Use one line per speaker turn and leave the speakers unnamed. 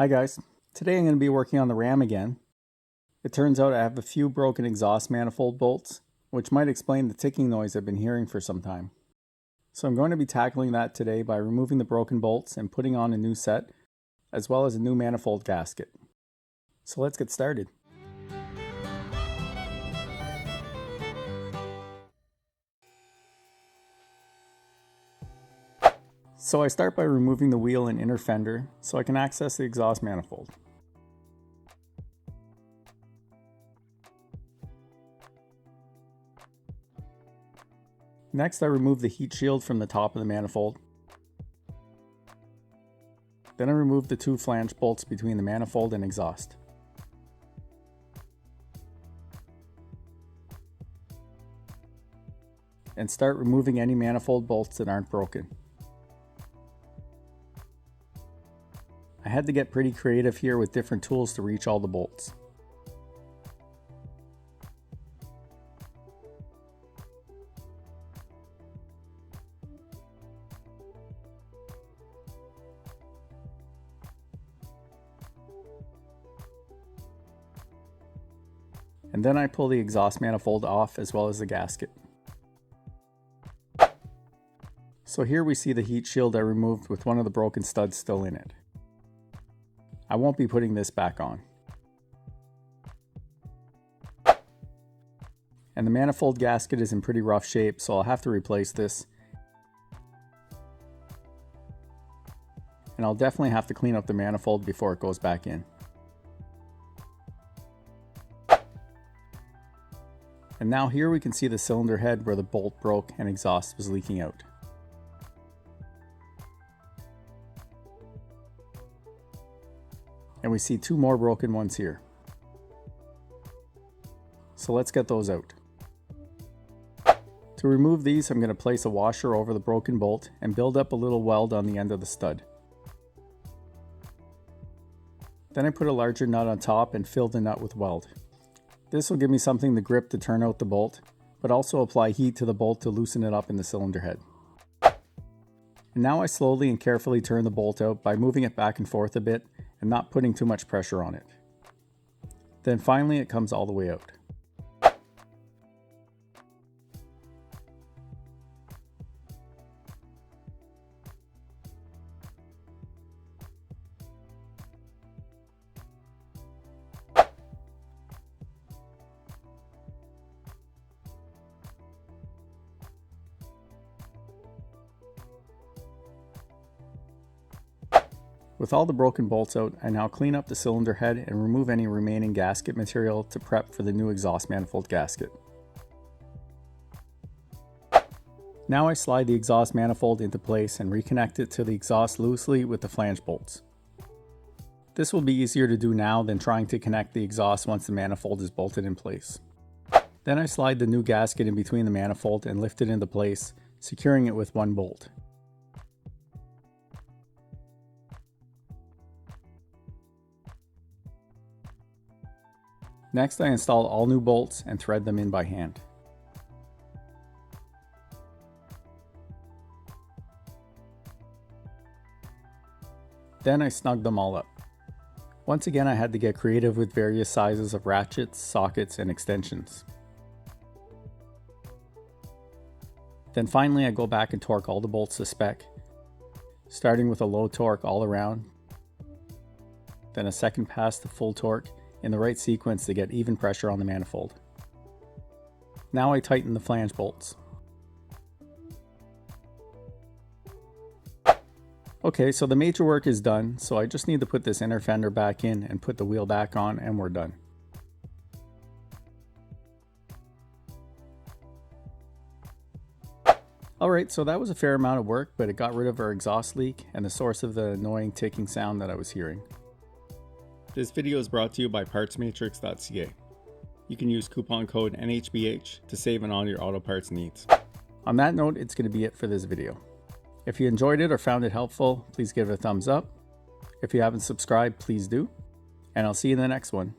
Hi guys, today I'm going to be working on the ram again. It turns out I have a few broken exhaust manifold bolts, which might explain the ticking noise I've been hearing for some time. So I'm going to be tackling that today by removing the broken bolts and putting on a new set, as well as a new manifold gasket. So let's get started. So I start by removing the wheel and inner fender so I can access the exhaust manifold. Next, I remove the heat shield from the top of the manifold. Then I remove the two flange bolts between the manifold and exhaust. And start removing any manifold bolts that aren't broken. I had to get pretty creative here with different tools to reach all the bolts. And then I pull the exhaust manifold off as well as the gasket. So here we see the heat shield I removed with one of the broken studs still in it. I won't be putting this back on. And the manifold gasket is in pretty rough shape, so I'll have to replace this. And I'll definitely have to clean up the manifold before it goes back in. And now here we can see the cylinder head where the bolt broke and exhaust was leaking out. And we see two more broken ones here. So let's get those out. To remove these, I'm going to place a washer over the broken bolt and build up a little weld on the end of the stud. Then I put a larger nut on top and fill the nut with weld. This will give me something to grip to turn out the bolt, but also apply heat to the bolt to loosen it up in the cylinder head. And now I slowly and carefully turn the bolt out by moving it back and forth a bit and not putting too much pressure on it. Then finally it comes all the way out. With all the broken bolts out, I now clean up the cylinder head and remove any remaining gasket material to prep for the new exhaust manifold gasket. Now I slide the exhaust manifold into place and reconnect it to the exhaust loosely with the flange bolts. This will be easier to do now than trying to connect the exhaust once the manifold is bolted in place. Then I slide the new gasket in between the manifold and lift it into place, securing it with one bolt. Next, I install all new bolts and thread them in by hand. Then I snug them all up. Once again, I had to get creative with various sizes of ratchets, sockets, and extensions. Then finally, I go back and torque all the bolts to spec, starting with a low torque all around, then a second pass to full torque, in the right sequence to get even pressure on the manifold. Now I tighten the flange bolts. Okay, so the major work is done, so I just need to put this inner fender back in and put the wheel back on and we're done. Alright, so that was a fair amount of work, but it got rid of our exhaust leak and the source of the annoying ticking sound that I was hearing. This video is brought to you by partsmatrix.ca. You can use coupon code NHBH to save on all your auto parts needs. On that note, it's going to be it for this video. If you enjoyed it or found it helpful, please give it a thumbs up. If you haven't subscribed, please do. And I'll see you in the next one.